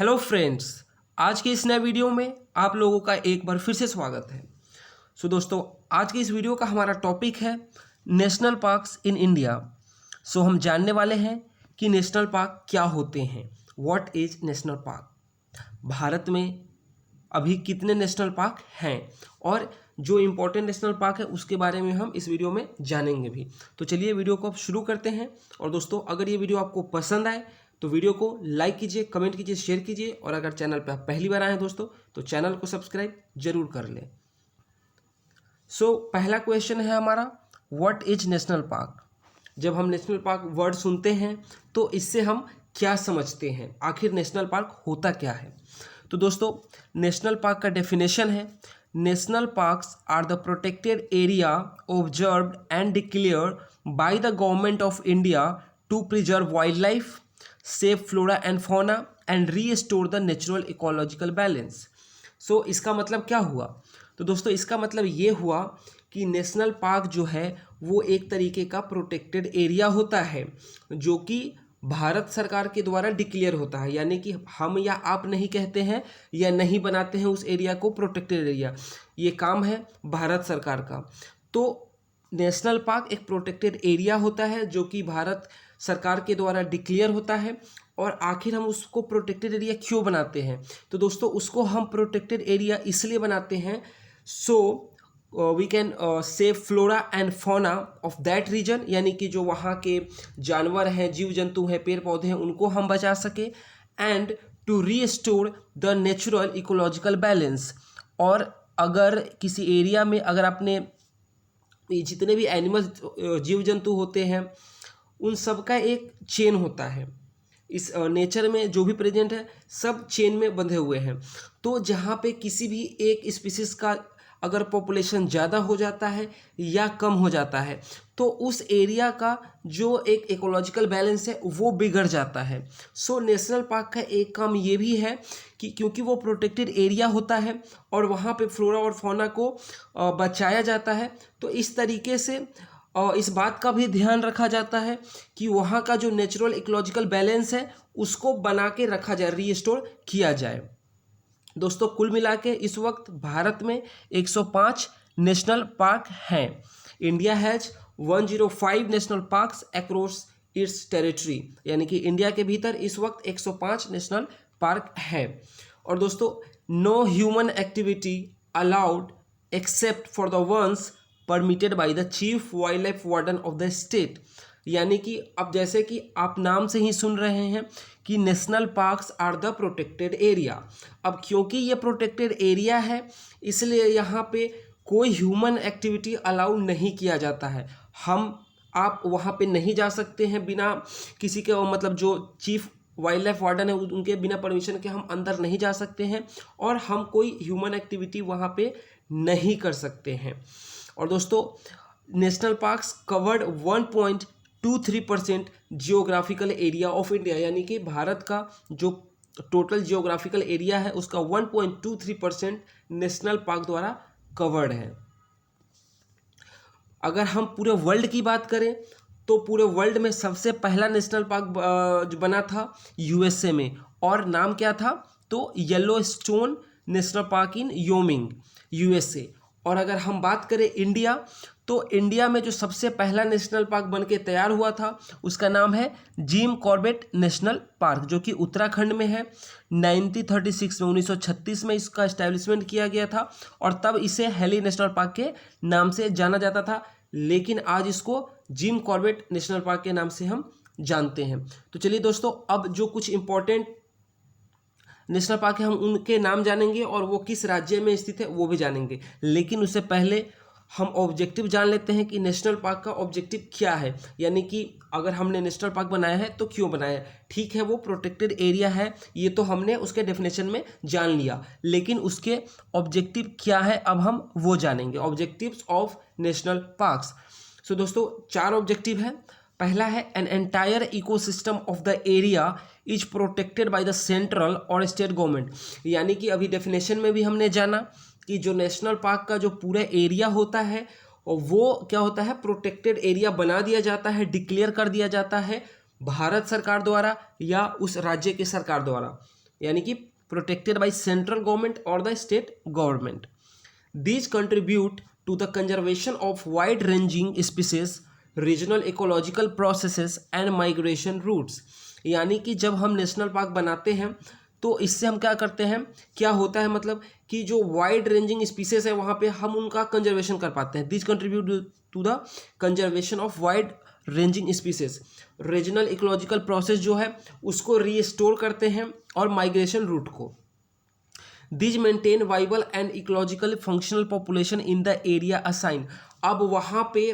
Hello friends, आज के इस नए वीडियो में आप लोगों का एक बार फिर से स्वागत है। दोस्तों, आज के इस वीडियो का हमारा टॉपिक है नेशनल पार्क्स इन इंडिया। हम जानने वाले हैं कि नेशनल पार्क क्या होते हैं। What is national park? Bharat में अभी कितने नेशनल पार्क हैं और जो इम्पोर्टेंट नेशनल पार्क है उसके बारे में हम इस वीडियो में जानेंगे भी। तो चलिए वीडियो को अब शुरू करते हैं। और दोस्तों, अगर ये वीडियो आपको पसंद आए तो वीडियो को लाइक कीजिए, कमेंट कीजिए, शेयर कीजिए और अगर चैनल पर आप पहली बार आए हैं दोस्तों तो चैनल को सब्सक्राइब जरूर कर लें। पहला क्वेश्चन है हमारा, व्हाट इज नेशनल पार्क? जब हम नेशनल पार्क वर्ड सुनते हैं तो इससे हम क्या समझते हैं, आखिर नेशनल पार्क होता क्या है? तो दोस्तों, नेशनल पार्क का डेफिनेशन है, national parks are the protected area observed and declared by the government of India to preserve wildlife, save flora and fauna and restore the natural ecological balance. इसका मतलब क्या हुआ? तो दोस्तों, इसका मतलब ये हुआ कि नेशनल पार्क जो है वो एक तरीके का प्रोटेक्टेड एरिया होता है जो कि भारत सरकार के द्वारा डिक्लेयर होता है, यानी कि हम या आप नहीं कहते हैं या नहीं बनाते हैं उस एरिया को प्रोटेक्टेड एरिया, ये काम है भारत सरकार का। तो नेशनल पार्क एक प्रोटेक्टेड एरिया होता है जो कि भारत सरकार के द्वारा डिक्लेयर होता है। और आखिर हम उसको प्रोटेक्टेड एरिया क्यों बनाते हैं? तो दोस्तों, उसको हम प्रोटेक्टेड एरिया इसलिए बनाते हैं we can save flora and fauna of that region, यानी कि जो वहाँ के जानवर हैं, जीव जंतु हैं, पेड़ पौधे हैं, उनको हम बचा सके। And to restore the natural ecological balance, और अगर किसी एरिया में अगर आपने जितने भी एनिमल जीव जंतु होते हैं उन सब का एक चेन होता है, इस नेचर में जो भी प्रेजेंट है सब चेन में बंधे हुए हैं। तो जहाँ पे किसी भी एक स्पीसीज का अगर पॉपुलेशन ज़्यादा हो जाता है या कम हो जाता है तो उस एरिया का जो एक इकोलॉजिकल बैलेंस है वो बिगड़ जाता है। नेशनल पार्क का एक काम ये भी है कि क्योंकि वो प्रोटेक्टेड एरिया होता है और वहाँ पे फ्लोरा और फौना को बचाया जाता है, तो इस तरीके से इस बात का भी ध्यान रखा जाता है कि वहाँ का जो नेचुरल इकोलॉजिकल बैलेंस है उसको बना के रखा जाए, रीस्टोर किया जाए। दोस्तों, कुल मिला के इस वक्त भारत में 105 नेशनल पार्क हैं। India has 105 national parks across its territory, यानी कि इंडिया के भीतर इस वक्त 105 नेशनल पार्क है। और दोस्तों, no human activity allowed except for the ones permitted by the chief wildlife warden of the state, यानी कि अब जैसे कि आप नाम से ही सुन रहे हैं कि national parks are the protected area. अब क्योंकि ये प्रोटेक्टेड एरिया है इसलिए यहाँ पे कोई ह्यूमन एक्टिविटी अलाउ नहीं किया जाता है। आप वहाँ पे नहीं जा सकते हैं बिना किसी के, मतलब जो चीफ वाइल्ड लाइफ वार्डन है उनके बिना परमिशन के हम अंदर नहीं जा सकते हैं और हम कोई ह्यूमन एक्टिविटी वहाँ पे नहीं कर सकते हैं। और दोस्तों, national parks covered 1.23% geographical area of India, यानी कि भारत का जो टोटल जियोग्राफिकल एरिया है उसका 1.23% नेशनल पार्क द्वारा कवर्ड है। अगर हम पूरे वर्ल्ड की बात करें तो पूरे वर्ल्ड में सबसे पहला नेशनल पार्क बना था यूएसए में, और नाम क्या था? तो Yellowstone national park in Wyoming, USA. और अगर हम बात करें इंडिया, तो इंडिया में जो सबसे पहला नेशनल पार्क बन के तैयार हुआ था उसका नाम है जिम कॉर्बेट नेशनल पार्क, जो कि उत्तराखंड में है। 1936 में इसका एस्टैब्लिशमेंट किया गया था और तब इसे हेली नेशनल पार्क के नाम से जाना जाता था, लेकिन आज इसको जिम कॉर्बेट नेशनल पार्क के नाम से हम जानते हैं। तो चलिए दोस्तों, अब जो कुछ इंपॉर्टेंट नेशनल पार्क है हम उनके नाम जानेंगे और वो किस राज्य में स्थित है वो भी जानेंगे, लेकिन उससे पहले हम ऑब्जेक्टिव जान लेते हैं कि नेशनल पार्क का ऑब्जेक्टिव क्या है, यानी कि अगर हमने नेशनल पार्क बनाया है तो क्यों बनाया है। ठीक है, वो प्रोटेक्टेड एरिया है, ये तो हमने उसके डेफिनेशन में जान लिया, लेकिन उसके ऑब्जेक्टिव क्या है अब हम वो जानेंगे, ऑब्जेक्टिव्स ऑफ नेशनल पार्क्स। दोस्तों, 4 ऑब्जेक्टिव है। पहला है, an entire ecosystem of the area is protected by the central और स्टेट गवर्नमेंट, यानी कि अभी डेफिनेशन में भी हमने जाना कि जो नेशनल पार्क का जो पूरा एरिया होता है वो क्या होता है, प्रोटेक्टेड एरिया बना दिया जाता है, डिक्लेयर कर दिया जाता है भारत सरकार द्वारा या उस राज्य के सरकार द्वारा। यानी कि प्रोटेक्टेड बाय सेंट्रल गवर्नमेंट और the state government. These contribute to the conservation of wide ranging species, regional ecological processes and migration routes. यानी कि जब हम नेशनल पार्क बनाते हैं तो इससे हम क्या करते हैं, क्या होता है मतलब कि जो वाइड रेंजिंग स्पीसीज है वहाँ पे हम उनका कंजर्वेशन कर पाते हैं। This contribute to the conservation of wide ranging species, regional ecological process जो है उसको रीस्टोर करते हैं और माइग्रेशन रूट को। These maintain viable and ecological functional population in the area assigned। अब वहाँ पे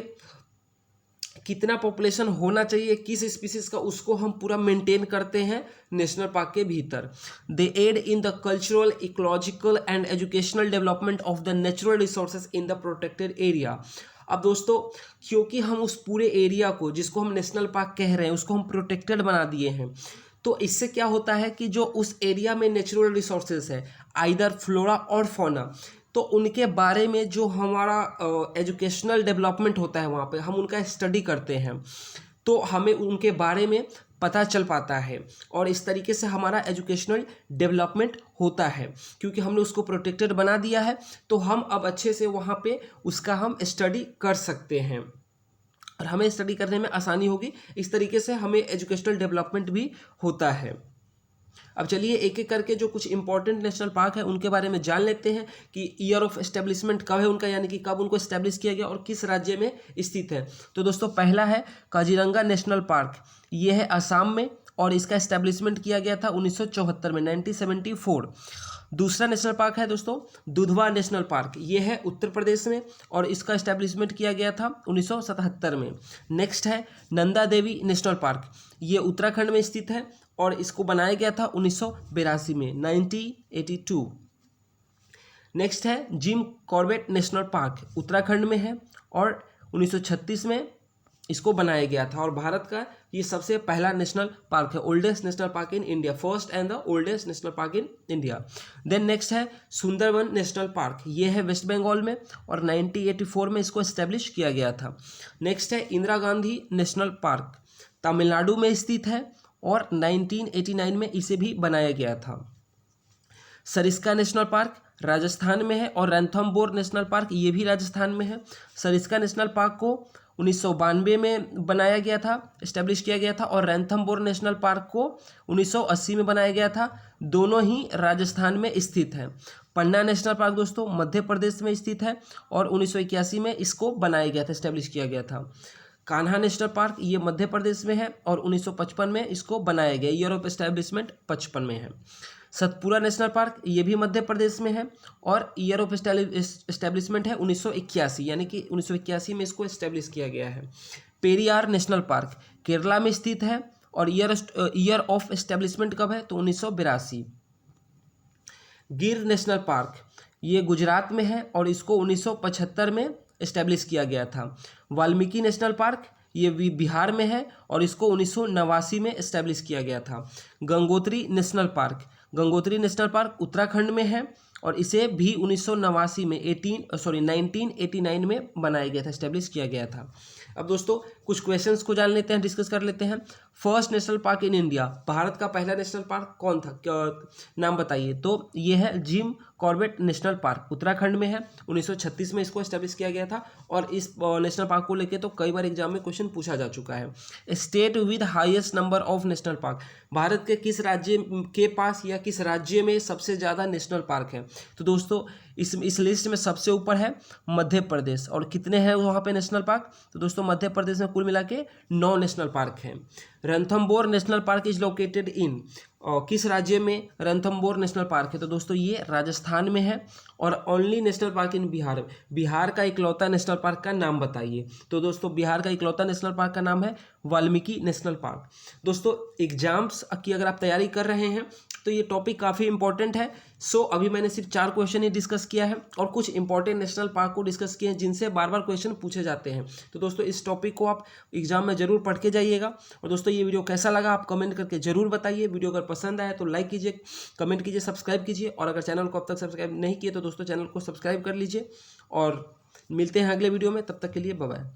कितना पॉपुलेशन होना चाहिए किस स्पीसीज का, उसको हम पूरा मेंटेन करते हैं नेशनल पार्क के भीतर। They aid in the cultural, ecological and educational development of the natural resources in the protected area. अब दोस्तों क्योंकि हम उस पूरे एरिया को जिसको हम नेशनल पार्क कह रहे हैं उसको हम प्रोटेक्टेड बना दिए हैं, तो इससे क्या होता है कि जो उस एरिया में नेचुरल रिसोर्सेज है आइदर फ्लोरा और फौना, तो उनके बारे में जो हमारा एजुकेशनल डेवलपमेंट होता है वहाँ पे हम उनका स्टडी करते हैं, तो हमें उनके बारे में पता चल पाता है और इस तरीके से हमारा एजुकेशनल डेवलपमेंट होता है। क्योंकि हमने उसको प्रोटेक्टेड बना दिया है तो हम अब अच्छे से वहाँ पे उसका हम स्टडी कर सकते हैं और हमें स्टडी करने में आसानी होगी। इस तरीके से हमें एजुकेशनल डेवलपमेंट भी होता है। अब चलिए एक एक करके जो कुछ इंपॉर्टेंट नेशनल पार्क है उनके बारे में जान लेते हैं कि ईयर ऑफ एस्टेब्लिशमेंट कब है उनका, यानी कि कब उनको एस्टेब्लिश किया गया और किस राज्य में स्थित है। तो दोस्तों पहला है काजीरंगा नेशनल पार्क, ये है असम में और इसका एस्टेब्लिशमेंट किया गया था 1974 में, 1974। दूसरा नेशनल पार्क है दोस्तों दुधवा नेशनल पार्क, ये है उत्तर प्रदेश में और इसका एस्टेब्लिशमेंट किया गया था 1977 में। नेक्स्ट है नंदा देवी नेशनल पार्क, ये उत्तराखंड में स्थित है और इसको बनाया गया था 1982 में, 1982। नेक्स्ट है Jim Corbett national park, Uttarakhand में है और 1936 में इसको बनाया गया था और भारत का ये सबसे पहला नेशनल पार्क है, oldest national park in India, first and the oldest national park in India. Then next है सुंदरवन नेशनल पार्क, ये है वेस्ट बंगाल में और 1984 में इसको एस्टेब्लिश किया गया था। नेक्स्ट है इंदिरा गांधी नेशनल पार्क, तमिलनाडु में स्थित है और 1989 में इसे भी बनाया गया था। सरिस्का नेशनल पार्क राजस्थान में है और रणथंबोर नेशनल पार्क ये भी राजस्थान में है। सरिस्का नेशनल पार्क को 1992 में बनाया गया था, इस्टेब्लिश किया गया था और रणथंबोर नेशनल पार्क को 1980 में बनाया गया था। दोनों ही राजस्थान में स्थित है। पन्ना नेशनल पार्क दोस्तों मध्य प्रदेश में स्थित है और 1981 में इसको बनाया गया था, इस्टेब्लिश किया गया था। कान्हा नेशनल पार्क ये मध्य प्रदेश में है और 1955 में इसको बनाया गया, ईयर ऑफ एस्टेब्लिशमेंट 55 में है। सतपुरा नेशनल पार्क ये भी मध्य प्रदेश में है और ईयर ऑफ एस्टेब्लिशमेंट है 1981, यानी कि 1981 में इसको एस्टेब्लिश किया गया है। पेरियार नेशनल पार्क केरला में स्थित है और ईयर ऑफ एस्टेब्लिशमेंट कब है तो 1982। गिर नेशनल पार्क ये गुजरात में है और इसको 1975 में एस्टेब्लिश किया गया था। वाल्मीकि नेशनल पार्क ये भी बिहार में है और इसको 1989 में एस्टेब्लिश किया गया था। Gangotri national park, Gangotri national park Uttarakhand में है और इसे भी 1989 में 1989 में बनाया गया था, एस्टेब्लिश किया गया था। अब दोस्तों कुछ क्वेश्चंस को जान लेते हैं, डिस्कस कर लेते हैं। First national park in India, Bharat का पहला नेशनल पार्क कौन था, नाम बताइए। तो ये है Jim Corbett national park, Uttarakhand में है, 1936 में इसको एस्टेब्लिश किया गया था और इस नेशनल पार्क को लेके तो कई बार एग्जाम में क्वेश्चन पूछा जा चुका है। State with highest number of national park, Bharat के किस राज्य के पास या किस राज्य में सबसे ज़्यादा नेशनल पार्क है। तो दोस्तों इस लिस्ट में सबसे ऊपर है मध्य प्रदेश और कितने हैं वहाँ पे नेशनल पार्क, तो दोस्तों मध्य प्रदेश में कुल मिला के 9 नेशनल पार्क हैं। Ranthambore national park is located in, किस राज्य में रणथंबोर नेशनल पार्क है, तो दोस्तों ये राजस्थान में है और ओनली नेशनल पार्क इन बिहार, बिहार का इकलौता नेशनल पार्क का नाम बताइए। तो दोस्तों बिहार का इकलौता नेशनल पार्क का नाम है वाल्मीकि नेशनल पार्क। दोस्तों एग्जाम्स की अगर आप तैयारी कर रहे हैं तो ये टॉपिक काफ़ी इंपॉर्टेंट है। सो अभी मैंने सिर्फ 4 क्वेश्चन ही डिस्कस किया है और कुछ इंपॉर्टेंट नेशनल पार्क को डिस्कस किए हैं जिनसे बार बार क्वेश्चन पूछे जाते हैं। तो दोस्तों इस टॉपिक को आप एग्जाम में जरूर पढ़ के जाइएगा। और दोस्तों ये वीडियो कैसा लगा आप कमेंट करके जरूर बताइए। वीडियो अगर पसंद आए तो लाइक कीजिए, कमेंट कीजिए, सब्सक्राइब कीजिए और अगर चैनल को अब तक सब्सक्राइब नहीं किए तो दोस्तों चैनल को सब्सक्राइब कर लीजिए। और मिलते हैं अगले वीडियो में, तब तक के लिए बाय बाय।